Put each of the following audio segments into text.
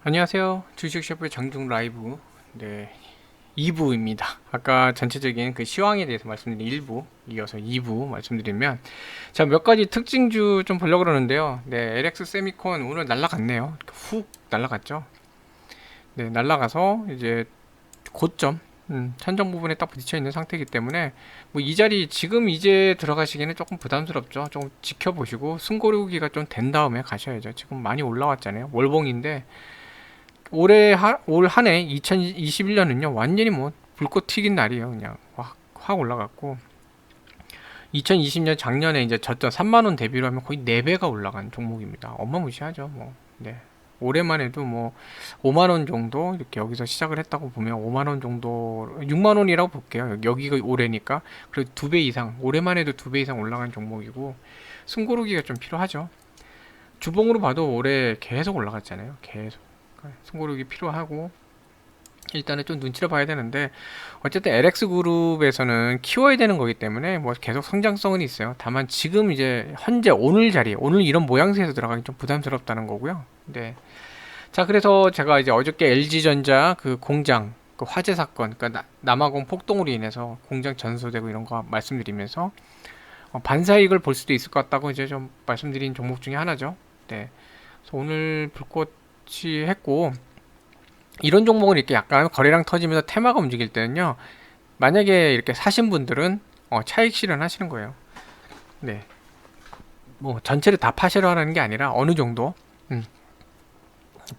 안녕하세요. 주식셰프의 장중 라이브 2부입니다. 아까 전체적인 그 시황에 대해서 말씀드린 1부 이어서 2부 말씀드리면 자, 몇 가지 특징주 좀 보려고 그러는데요. LX 세미콘 오늘 날라갔네요. 훅 날라갔죠. 날라가서 이제 고점 천정 부분에 딱 부딪혀 있는 상태이기 때문에 뭐 이 자리 지금 이제 들어가시기는 조금 부담스럽죠. 조금 지켜보시고 숨고르기가 좀 된 다음에 가셔야죠. 지금 많이 올라왔잖아요. 월봉인데 올 한 해 2021년은요 완전히 뭐 불꽃 튀긴 날이에요. 그냥 확 올라갔고 2020년 작년에 이제 저점 3만원 대비로 하면 거의 4배가 올라간 종목입니다. 어마무시하죠. 뭐 네. 올해만 해도 뭐 5만원 정도 이렇게 여기서 시작을 했다고 보면 5만원 정도 6만원이라고 볼게요. 여기가 올해니까 그래도 2배 이상 올해만 해도 2배 이상 올라간 종목이고 숨고르기가 좀 필요하죠. 주봉으로 봐도 올해 계속 올라갔잖아요. 계속 숨고르기 필요하고 일단은 좀 눈치를 봐야 되는데 어쨌든 LX 그룹에서는 키워야 되는 거기 때문에 뭐 계속 성장성은 있어요. 다만 지금 이제 현재 오늘 자리 오늘 이런 모양새에서 들어가기 좀 부담스럽다는 거고요. 네. 자, 그래서 제가 이제 어저께 LG전자 그 공장 그 화재 사건 그러니까 남아공 폭동으로 인해서 공장 전소되고 이런 거 말씀드리면서 반사이익을 볼 수도 있을 것 같다고 이제 좀 말씀드린 종목 중에 하나죠. 네. 그래서 오늘 불꽃이 했고 이런 종목은 이렇게 약간 거래량 터지면서 테마가 움직일 때는요. 만약에 이렇게 사신 분들은 차익 실현하시는 거예요. 네. 뭐 전체를 다 파시려는 게 아니라 어느 정도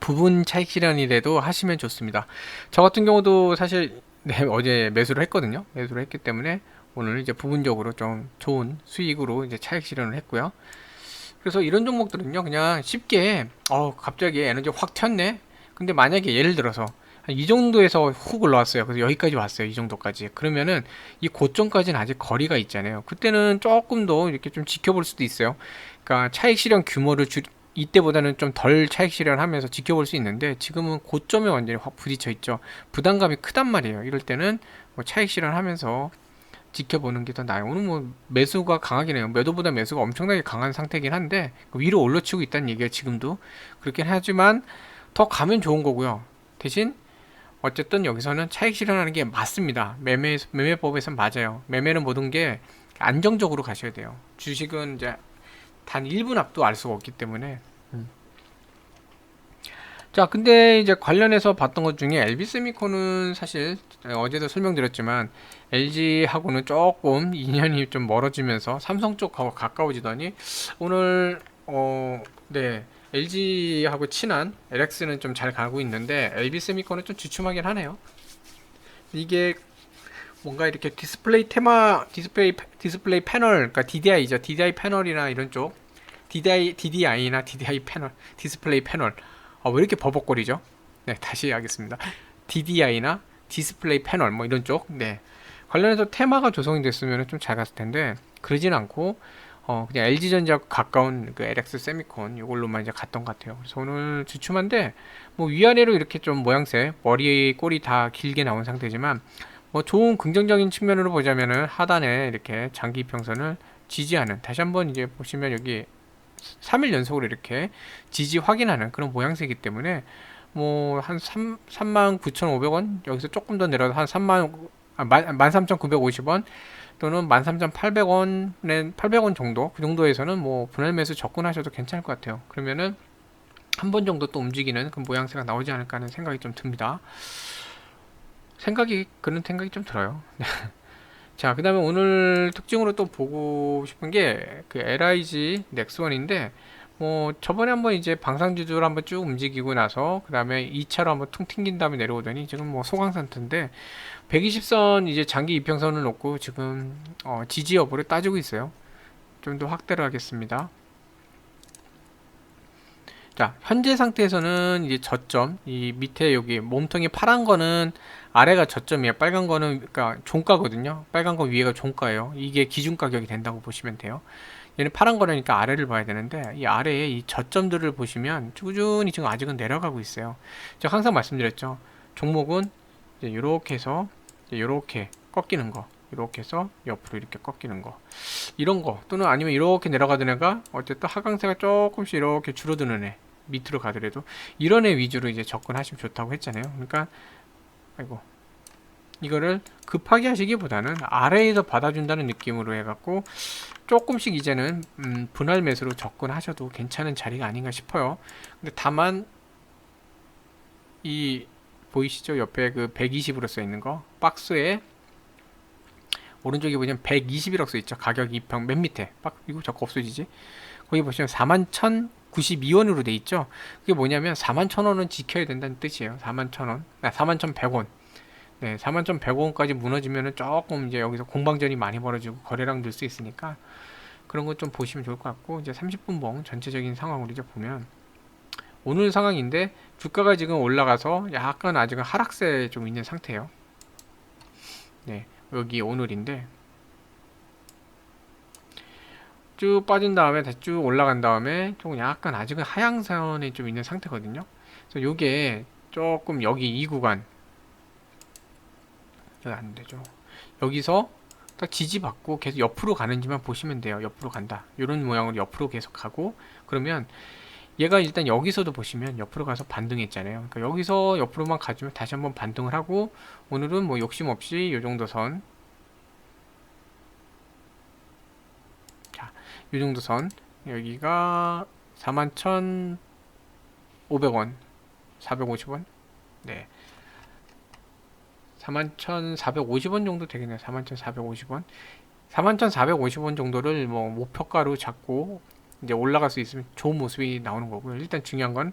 부분 차익 실현이라도 하시면 좋습니다. 저 같은 경우도 사실 어제 매수를 했거든요. 매수를 했기 때문에 오늘 이제 부분적으로 좀 좋은 수익으로 이제 차익 실현을 했고요. 그래서 이런 종목들은요, 그냥 쉽게, 갑자기 에너지 확 튀었네? 근데 만약에 예를 들어서, 이 정도에서 훅 올라왔어요. 그래서 여기까지 왔어요. 이 정도까지. 그러면은 이 고점까지는 아직 거리가 있잖아요. 그때는 조금 더 이렇게 좀 지켜볼 수도 있어요. 그러니까 차익 실현 규모를 이때보다는 좀 덜 차익 실현하면서 지켜볼 수 있는데 지금은 고점에 완전히 확 부딪혀 있죠. 부담감이 크단 말이에요. 이럴 때는 뭐 차익 실현하면서 지켜보는 게 더 나아요. 오늘 뭐 매수가 강하긴 해요. 매도보다 매수가 엄청나게 강한 상태긴 한데 위로 올려치고 있다는 얘기가 지금도 그렇긴 하지만 더 가면 좋은 거고요. 대신 어쨌든 여기서는 차익 실현하는 게 맞습니다. 매매법에선 맞아요. 매매는 모든 게 안정적으로 가셔야 돼요. 주식은 이제 단 1분 앞도 알 수가 없기 때문에 자, 근데 이제 관련해서 봤던 것 중에 LG세미콘은 사실 어제도 설명드렸지만 LG하고는 조금 인연이 좀 멀어지면서 삼성 쪽하고 가까워지더니 오늘 네, LG하고 친한 LX는 좀 잘 가고 있는데 LG세미콘은 좀 주춤하긴 하네요. 이게 뭔가 이렇게 디스플레이 패널, 그러니까 DDI죠. DDI 패널이나 이런 쪽 DDI나 DDI 패널, 디스플레이 패널. 왜 이렇게 버벅거리죠? 네, 다시 하겠습니다. DDI나 디스플레이 패널 뭐 이런 쪽. 네. 관련해서 테마가 조성이 됐으면 좀 잘 갔을 텐데 그러진 않고 그냥 LG전자 가까운 그 LX 세미콘 이걸로만 이제 갔던 것 같아요. 그래서 오늘 주춤한데 뭐 위아래로 이렇게 좀 모양새 머리 꼬리 다 길게 나온 상태지만 뭐 좋은 긍정적인 측면으로 보자면은 하단에 이렇게 장기 이평선을 지지하는 다시 한번 이제 보시면 여기 3일 연속으로 이렇게 지지 확인하는 그런 모양새이기 때문에 뭐 한 39,500원 여기서 조금 더 내려서 한 13,950원 또는 13,800원에 800원 정도 그 정도에서는 뭐 분할 매수 접근하셔도 괜찮을 것 같아요. 그러면은 한 번 정도 또 움직이는 그 모양새가 나오지 않을까 하는 생각이 좀 듭니다. 그런 생각이 좀 들어요. 자, 그 다음에 오늘 특징으로 또 보고 싶은 게 그 LIG 넥스원인데 뭐 저번에 한번 이제 방산주주를 한번 쭉 움직이고 나서 그 다음에 2차로 한번 퉁 튕긴 다음에 내려오더니 지금 뭐 소강 상태인데 120선 이제 장기 이평선을 놓고 지금 지지 여부를 따지고 있어요. 좀 더 확대를 하겠습니다. 자, 현재 상태에서는 이제 저점, 이 밑에 여기 몸통이 파란 거는 아래가 저점이에요. 빨간 거는 그러니까 종가거든요. 빨간 거 위에가 종가예요. 이게 기준 가격이 된다고 보시면 돼요. 얘는 파란 거라니까 아래를 봐야 되는데 이 아래에 이 저점들을 보시면 꾸준히 지금 아직은 내려가고 있어요. 제가 항상 말씀드렸죠. 종목은 이제 이렇게 해서 이렇게 꺾이는 거, 이렇게 해서 옆으로 이렇게 꺾이는 거, 이런 거 또는 아니면 이렇게 내려가던 애가 어쨌든 하강세가 조금씩 이렇게 줄어드는 애. 밑으로 가더라도 이런 애 위주로 이제 접근하시면 좋다고 했잖아요. 그러니까 아이고 이거를 급하게 하시기보다는 아래에서 받아준다는 느낌으로 해갖고 조금씩 이제는 분할 매수로 접근하셔도 괜찮은 자리가 아닌가 싶어요. 근데 다만 이 보이시죠? 옆에 그 120으로 써 있는 거 박스에 오른쪽에 보시면 120이라고 써 있죠. 가격 2평 맨 밑에 이거 자꾸 없어지지? 거기 보시면 41,092원으로 돼 있죠. 그게 뭐냐면 41,000원은 지켜야 된다는 뜻이에요. 41,000원, 41,100원. 네, 41,100원까지 무너지면은 조금 이제 여기서 공방전이 많이 벌어지고 거래량 늘 수 있으니까 그런 것 좀 보시면 좋을 것 같고, 이제 30분 봉 전체적인 상황으로 이제 보면 오늘 상황인데 주가가 지금 올라가서 약간 아직은 하락세에 좀 있는 상태예요. 네, 여기 오늘인데 쭉 빠진 다음에 다시 쭉 올라간 다음에 좀 약간 아직은 하향선에 좀 있는 상태거든요. 그래서 요게 조금 여기 이 구간 여기 안 되죠. 여기서 딱 지지받고 계속 옆으로 가는지만 보시면 돼요. 옆으로 간다. 이런 모양으로 옆으로 계속 가고, 그러면 얘가 일단 여기서도 보시면 옆으로 가서 반등했잖아요. 그러니까 여기서 옆으로만 가주면 다시 한번 반등을 하고, 오늘은 뭐 욕심 없이 요 정도 선, 자, 요 정도 선, 여기가 41,500원, 450원, 네, 41,450원 정도 되겠네요. 41,450원. 41,450원 정도를 뭐 목표가로 잡고 이제 올라갈 수 있으면 좋은 모습이 나오는 거고요. 일단 중요한 건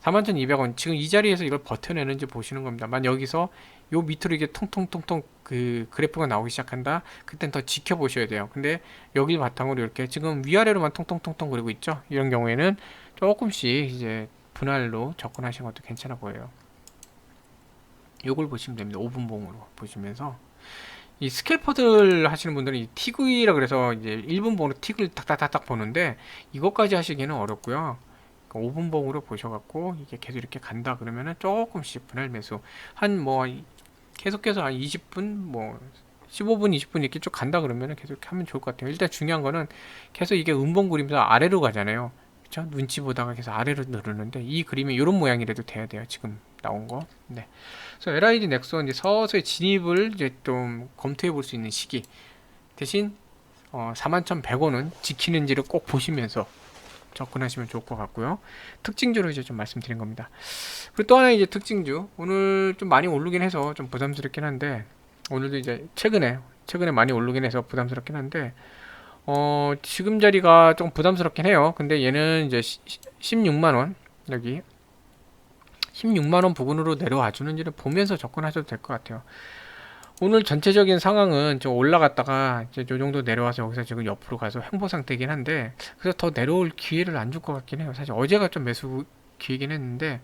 41,200원. 지금 이 자리에서 이걸 버텨내는지 보시는 겁니다. 만 여기서 요 밑으로 이게 통통통통 그 그래프가 나오기 시작한다. 그땐 더 지켜보셔야 돼요. 근데 여기 바탕으로 이렇게 지금 위아래로만 통통통통 그리고 있죠. 이런 경우에는 조금씩 이제 분할로 접근하시는 것도 괜찮아 보여요. 요걸 보시면 됩니다. 5분 봉으로 보시면서 이 스캘퍼들 하시는 분들은 이 티그이라 그래서 이제 1분 봉으로 틱을 딱딱딱딱 보는데 이것까지 하시기는 어렵고요. 5분 봉으로 보셔갖고 이게 계속 이렇게 간다 그러면은 조금씩 분할 매수 한 뭐 계속해서 한 20분 뭐 15분 20분 이렇게 쭉 간다 그러면은 계속 이렇게 하면 좋을 것 같아요. 일단 중요한 거는 계속 이게 음봉 그리면서 아래로 가잖아요. 그쵸? 눈치 보다가 계속 아래로 누르는데 이 그림이 이런 모양이라도 돼야 돼요. 지금 나온 거. 네. 그래서 LID 넥슨 이제 서서히 진입을 이제 좀 검토해 볼 수 있는 시기. 대신 41,100원은 지키는지를 꼭 보시면서 접근하시면 좋을 것 같고요. 특징주로 이제 좀 말씀드린 겁니다. 그리고 또 하나 이제 특징주. 오늘 좀 많이 오르긴 해서 좀 부담스럽긴 한데, 오늘도 이제 최근에 많이 오르긴 해서 부담스럽긴 한데, 지금 자리가 좀 부담스럽긴 해요. 근데 얘는 이제 16만원, 여기 16만원 부근으로 내려와 주는지를 보면서 접근하셔도 될 것 같아요. 오늘 전체적인 상황은 좀 올라갔다가 이제 요 정도 내려와서 여기서 지금 옆으로 가서 횡보 상태이긴 한데, 그래서 더 내려올 기회를 안 줄 것 같긴 해요. 사실 어제가 좀 매수 기회긴 했는데,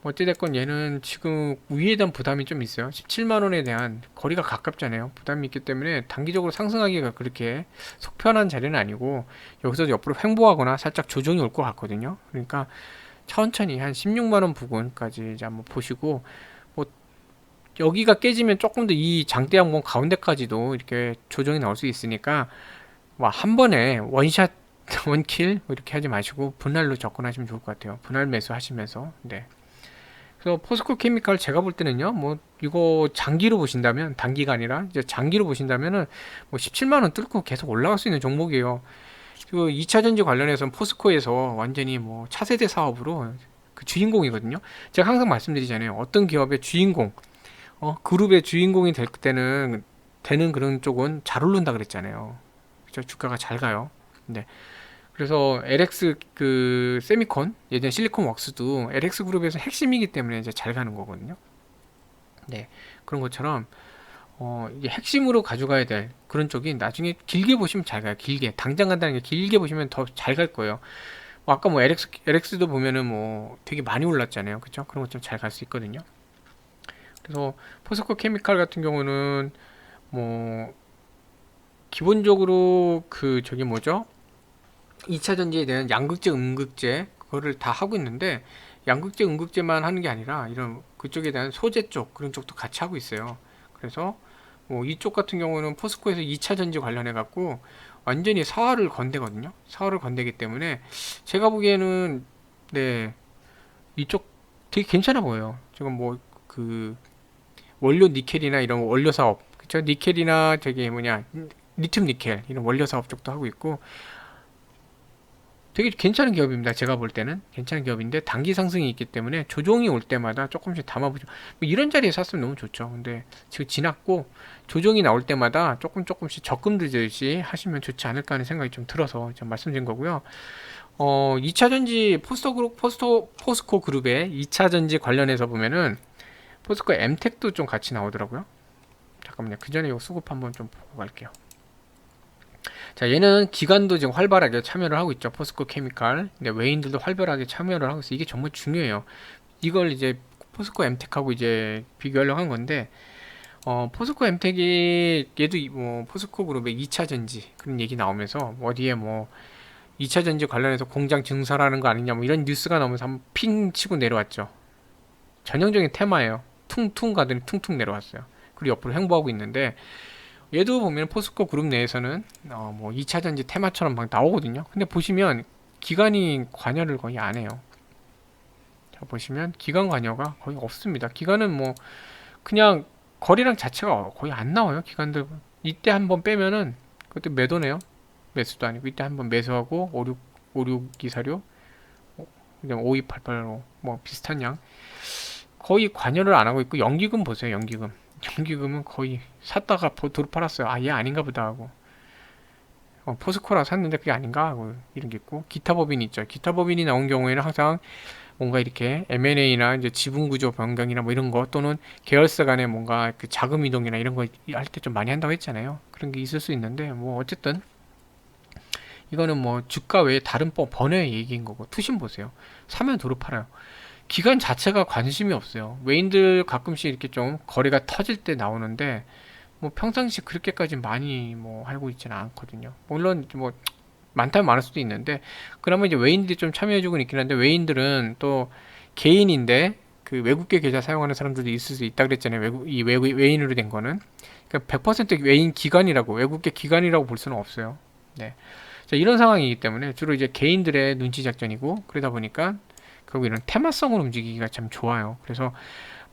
뭐 어찌됐건 얘는 지금 위에 대한 부담이 좀 있어요. 17만원에 대한 거리가 가깝잖아요. 부담이 있기 때문에 단기적으로 상승하기가 그렇게 속편한 자리는 아니고, 여기서 옆으로 횡보하거나 살짝 조정이 올 것 같거든요. 그러니까 천천히 한 16만원 부근까지 이제 한번 보시고, 뭐 여기가 깨지면 조금 더 이 장대 양봉 가운데까지도 이렇게 조정이 나올 수 있으니까 뭐 한 번에 원샷 원킬 이렇게 하지 마시고 분할로 접근하시면 좋을 것 같아요. 분할 매수 하시면서. 네. 그래서 포스코 케미칼 제가 볼 때는요, 뭐 이거 장기로 보신다면, 단기가 아니라 이제 장기로 보신다면은 뭐 17만원 뚫고 계속 올라갈 수 있는 종목이에요. 그 2차전지 관련해서는 포스코에서 완전히 뭐 차세대 사업으로 그 주인공이거든요. 제가 항상 말씀드리잖아요. 어떤 기업의 주인공, 그룹의 주인공이 될 때는 되는 그런 쪽은 잘 오른다 그랬잖아요. 그죠? 주가가 잘 가요. 네. 그래서 LX 그 세미콘 예전 실리콘 웍스도 LX 그룹에서 핵심이기 때문에 이제 잘 가는 거거든요. 네. 그런 것처럼 이게 핵심으로 가져가야 될 그런 쪽이 나중에 길게 보시면 잘 가요. 길게 당장 간다는 게 길게 보시면 더 잘 갈 거예요. 뭐 아까 뭐 LX도 보면은 뭐 되게 많이 올랐잖아요. 그쵸? 그런 것좀 잘 갈 수 있거든요. 그래서 포스코 케미칼 같은 경우는 뭐 기본적으로 그 저기 뭐죠? 2차 전지에 대한 양극재, 음극재 그거를 다 하고 있는데, 양극재, 음극재만 하는 게 아니라 이런 그쪽에 대한 소재 쪽 그런 쪽도 같이 하고 있어요. 그래서 뭐 이쪽 같은 경우는 포스코에서 2차 전지 관련해 갖고 완전히 사활을 건대거든요. 사활을 건대기 때문에 제가 보기에는 네, 이쪽 되게 괜찮아 보여요. 지금 뭐 그 원료 니켈이나 이런 원료 사업, 그쵸? 니켈이나 저기 뭐냐 리튬 니켈 이런 원료 사업 쪽도 하고 있고 되게 괜찮은 기업입니다. 제가 볼 때는 괜찮은 기업인데 단기 상승이 있기 때문에 조정이 올 때마다 조금씩 담아보죠. 뭐 이런 자리에 샀으면 너무 좋죠. 근데 지금 지났고 조정이 나올 때마다 조금씩 적금 들듯이 하시면 좋지 않을까 하는 생각이 좀 들어서 좀 말씀드린 거고요. 2차 전지 포스코 그룹의 2차 전지 관련해서 보면은 포스코 엠텍도 좀 같이 나오더라고요. 잠깐만요. 그 전에 이거 수급 한번 좀 보고 갈게요. 자, 얘는 기관도 지금 활발하게 참여를 하고 있죠. 포스코 케미칼. 근데 외인들도 활발하게 참여를 하고 있어요. 이게 정말 중요해요. 이걸 이제 포스코 엠텍하고 이제 비교하려고 한 건데, 포스코 엠텍이 얘도 뭐 포스코 그룹의 2차 전지 그런 얘기 나오면서 뭐 어디에 뭐 2차 전지 관련해서 공장 증설하는 거 아니냐 뭐 이런 뉴스가 나오면서 한번 핑 치고 내려왔죠. 전형적인 테마예요. 퉁퉁 가더니 퉁퉁 내려왔어요. 그리고 옆으로 횡보하고 있는데 얘도 보면 포스코 그룹 내에서는 뭐 2차 전지 테마처럼 막 나오거든요. 근데 보시면 기관이 관여를 거의 안 해요. 자, 보시면 기관 관여가 거의 없습니다. 기관은 뭐 그냥 거래량 자체가 거의 안 나와요. 기관들 이때 한번 빼면은 그것도 매도네요. 매수도 아니고 이때 한번 매수하고 5624료 그냥 52885 뭐 비슷한 양 거의 관여를 안 하고 있고 연기금 보세요. 연기금은 거의 샀다가 도로 팔았어요. 아, 얘 아닌가 보다 하고 포스코라 샀는데 그게 아닌가 하고 이런 게 있고 기타 법인이 있죠. 기타 법인이 나온 경우에는 항상 뭔가 이렇게 M&A나 이제 지분 구조 변경이나 뭐 이런 거 또는 계열사 간에 뭔가 그 자금 이동이나 이런 거 할 때 좀 많이 한다고 했잖아요. 그런 게 있을 수 있는데 뭐 어쨌든 이거는 뭐 주가 외에 다른 번외의 얘기인 거고 투신 보세요. 사면 도로 팔아요. 기관 자체가 관심이 없어요. 외인들 가끔씩 이렇게 좀 거래가 터질 때 나오는데 뭐 평상시 그렇게까지 많이 뭐 알고 있지는 않거든요. 물론 뭐 많다면 많을 수도 있는데 그러면 이제 외인들이 좀 참여해주고 있긴 한데 외인들은 또 개인인데 그 외국계 계좌 사용하는 사람들도 있을 수 있다 그랬잖아요. 외인으로 된 거는 그러니까 100% 외인 기관이라고 외국계 기관이라고 볼 수는 없어요. 네. 자, 이런 상황이기 때문에 주로 이제 개인들의 눈치 작전이고 그러다 보니까 결국 이런 테마성으로 움직이기가 참 좋아요. 그래서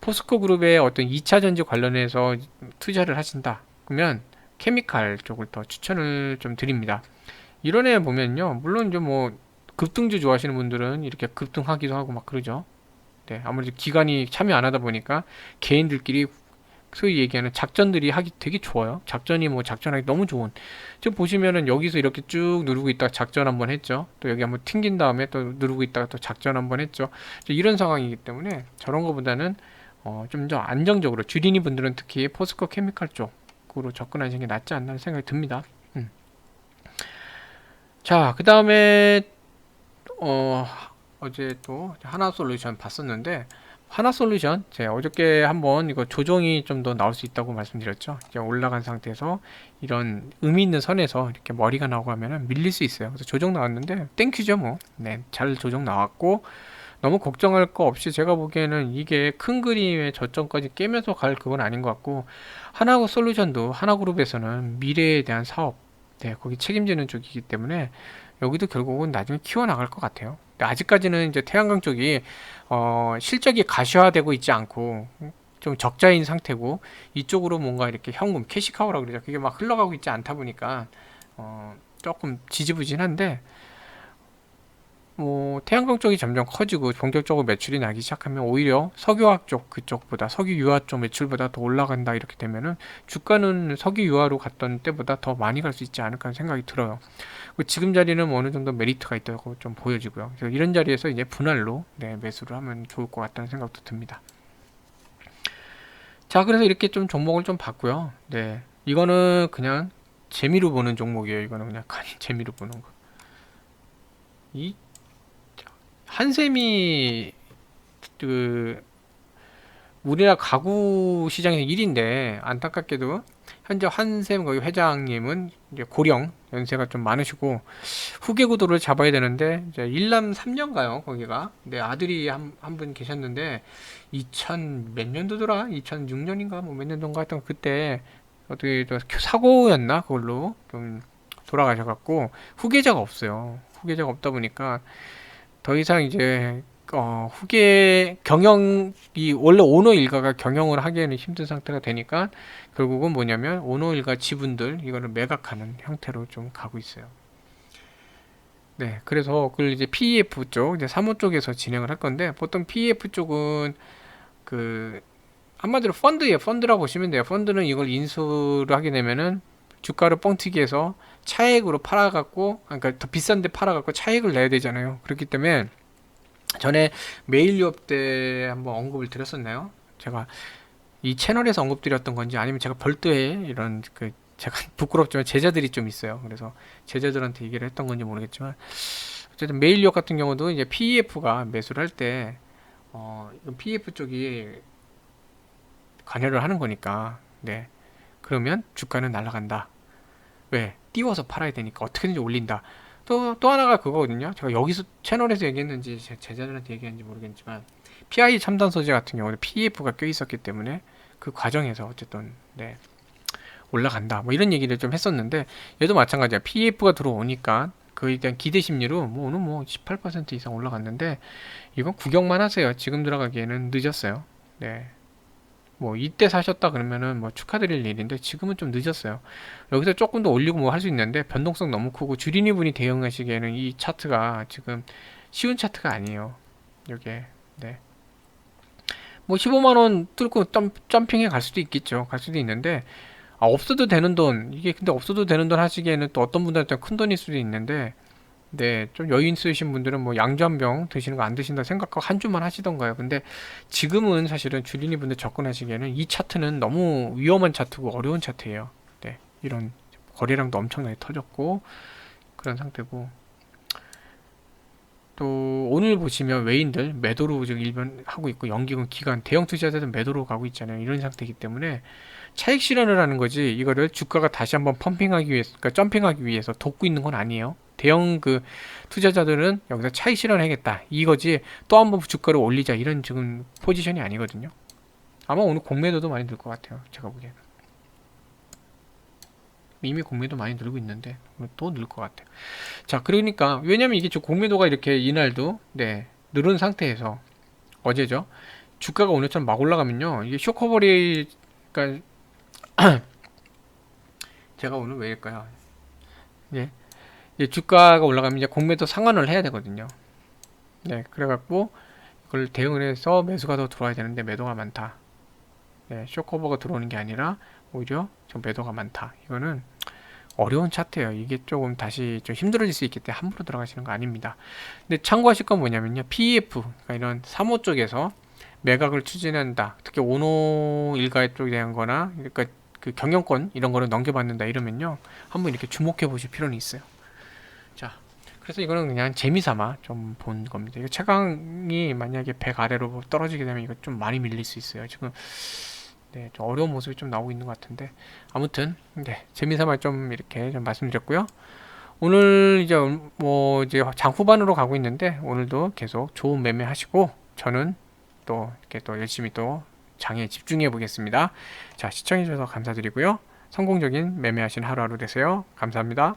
포스코 그룹의 어떤 2차 전지 관련해서 투자를 하신다. 그러면 케미칼 쪽을 더 추천을 좀 드립니다. 이런 애 보면요. 물론 이제 뭐 급등주 좋아하시는 분들은 이렇게 급등하기도 하고 막 그러죠. 네, 아무래도 기관이 참여 안 하다 보니까 개인들끼리 소위 얘기하는 작전들이 하기 되게 좋아요. 작전이 뭐 작전하기 너무 좋은. 지금 보시면은 여기서 이렇게 쭉 누르고 있다가 작전 한번 했죠. 또 여기 한번 튕긴 다음에 또 누르고 있다가 또 작전 한번 했죠. 이런 상황이기 때문에 저런 거보다는 좀 더 안정적으로 주린이 분들은 특히 포스코 케미칼 쪽으로 접근하시는 게 낫지 않나 생각이 듭니다. 자, 그 다음에 어제 또 하나솔루션 봤었는데 하나솔루션 제가 어저께 한번 이거 조정이 좀 더 나올 수 있다고 말씀드렸죠. 이제 올라간 상태에서 이런 의미 있는 선에서 이렇게 머리가 나오고 하면은 밀릴 수 있어요. 그래서 조정 나왔는데 땡큐죠 뭐. 네, 잘 조정 나왔고 너무 걱정할 거 없이 제가 보기에는 이게 큰 그림의 저점까지 깨면서 갈 그건 아닌 것 같고 하나솔루션도 하나그룹에서는 미래에 대한 사업 네, 거기 책임지는 쪽이기 때문에 여기도 결국은 나중에 키워나갈 것 같아요. 근데 아직까지는 이제 태양광 쪽이 실적이 가시화되고 있지 않고 좀 적자인 상태고 이쪽으로 뭔가 이렇게 현금 캐시카우라고 그러죠. 그게 막 흘러가고 있지 않다 보니까 조금 지지부진한데 뭐 태양광 쪽이 점점 커지고 본격적으로 매출이 나기 시작하면 오히려 석유화학 쪽 그쪽보다 석유유화 쪽 매출보다 더 올라간다 이렇게 되면은 주가는 석유유화로 갔던 때보다 더 많이 갈 수 있지 않을까 하는 생각이 들어요. 지금 자리는 뭐 어느 정도 메리트가 있다고 좀 보여지고요. 그래서 이런 자리에서 이제 분할로 네, 매수를 하면 좋을 것 같다는 생각도 듭니다. 자, 그래서 이렇게 좀 종목을 좀 봤고요. 네, 이거는 그냥 재미로 보는 종목이에요. 이거는 그냥 재미로 보는 거. 이 한샘이 그 우리나라 가구 시장에서 1위인데 안타깝게도 현재 한샘 거기 회장님은 이제 고령 연세가 좀 많으시고 후계 구도를 잡아야 되는데 이제 일남 3년가요 거기가. 내 아들이 한 분 계셨는데 2000 몇 년도더라 2006년인가 뭐 몇 년도인가 하여튼 그때 어떻게 또 사고였나 그걸로 좀 돌아가셔갖고 후계자가 없어요. 후계자가 없다 보니까 더 이상 이제 후계 경영이 원래 오너 일가가 경영을 하기에는 힘든 상태가 되니까 결국은 뭐냐면 오너 일가 지분들 이거를 매각하는 형태로 좀 가고 있어요. 네, 그래서 그걸 이제 PEF 쪽, 이제 사모 쪽에서 진행을 할 건데 보통 PEF 쪽은 그 한마디로 펀드예요. 펀드라고 보시면 돼요. 펀드는 이걸 인수를 하게 되면은 주가를 뻥튀기해서 차액으로 팔아갖고, 그러니까 더 비싼데 팔아갖고 차액을 내야 되잖아요. 그렇기 때문에 전에 메일 유업 때 한번 언급을 드렸었나요? 제가 이 채널에서 언급드렸던 건지 아니면 제가 별도의 이런 그 제가 부끄럽지만 제자들이 좀 있어요. 그래서 제자들한테 얘기를 했던 건지 모르겠지만 어쨌든 메일 유업 같은 경우도 이제 PEF가 매수를 할 때 이건 PEF 쪽이 관여를 하는 거니까 네 그러면 주가는 날아간다. 왜? 띄워서 팔아야 되니까 어떻게든지 올린다. 또 하나가 그거거든요. 제가 여기서 채널에서 얘기했는지 제 제자들한테 얘기했는지 모르겠지만 PI 첨단 소재 같은 경우는 PEF가 껴 있었기 때문에 그 과정에서 어쨌든 네 올라간다. 뭐 이런 얘기를 좀 했었는데 얘도 마찬가지야. PEF가 들어오니까 그에 대한 기대 심리로 뭐 오늘 뭐 18% 이상 올라갔는데 이건 구경만 하세요. 지금 들어가기에는 늦었어요. 네. 뭐 이때 사셨다 그러면은 뭐 축하드릴 일인데 지금은 좀 늦었어요. 여기서 조금 더 올리고 뭐 할 수 있는데 변동성 너무 크고 주린이 분이 대응하시기에는 이 차트가 지금 쉬운 차트가 아니에요. 요게 네. 뭐 15만 원 뚫고 점핑해 갈 수도 있겠죠. 갈 수도 있는데 없어도 되는 돈 이게 근데 없어도 되는 돈 하시기에는 또 어떤 분들한테 큰 돈일 수도 있는데 네, 좀 여유 있으신 분들은 뭐 양주 한 병 드시는 거 안 드신다 생각하고 한 주만 하시던가요. 근데 지금은 사실은 주린이 분들 접근하시기에는 이 차트는 너무 위험한 차트고 어려운 차트예요. 네, 이런 거래량도 엄청나게 터졌고 그런 상태고 또 오늘 보시면 외인들 매도로 지금 일변하고 있고 연기금 기관 대형 투자자들 매도로 가고 있잖아요. 이런 상태이기 때문에 차익 실현을 하는 거지 이거를 주가가 다시 한번 펌핑하기 위해서 그러니까 점핑하기 위해서 돕고 있는 건 아니에요. 대형 그 투자자들은 여기서 차익 실현하겠다 이거지 또 한번 주가를 올리자 이런 지금 포지션이 아니거든요. 아마 오늘 공매도도 많이 늘 것 같아요. 제가 보기에는 이미 공매도 많이 늘고 있는데 또 늘 것 같아요. 자, 그러니까 왜냐면 이게 저 공매도가 이렇게 이날도 네 늘은 상태에서 어제죠. 주가가 오늘처럼 막 올라가면요 이게 쇼커버리 그러니까 제가 오늘 왜일까요? 예. 주가가 올라가면 이제 공매도 상환을 해야 되거든요. 네, 그래갖고 그걸 대응을 해서 매수가 더 들어와야 되는데 매도가 많다. 네, 쇼커버가 들어오는 게 아니라 오히려 좀 매도가 많다. 이거는 어려운 차트예요. 이게 조금 다시 좀 힘들어질 수 있기 때문에 함부로 들어가시는 거 아닙니다. 근데 참고하실 건 뭐냐면요. PEF, 그러니까 이런 사모 쪽에서 매각을 추진한다. 특히 오노 일가 쪽에 대한 거나 그러니까 그 경영권 이런 거를 넘겨받는다 이러면요. 한번 이렇게 주목해 보실 필요는 있어요. 자, 그래서 이거는 그냥 재미삼아 좀 본 겁니다. 이거 최강이 만약에 100 아래로 떨어지게 되면 이거 좀 많이 밀릴 수 있어요. 지금 네, 좀 어려운 모습이 좀 나오고 있는 것 같은데 아무튼 네, 재미삼아 좀 이렇게 좀 말씀드렸고요. 오늘 이제 뭐 이제 장 후반으로 가고 있는데 오늘도 계속 좋은 매매 하시고 저는 또 이렇게 또 열심히 또 장에 집중해 보겠습니다. 자, 시청해 주셔서 감사드리고요. 성공적인 매매하신 하루하루 되세요. 감사합니다.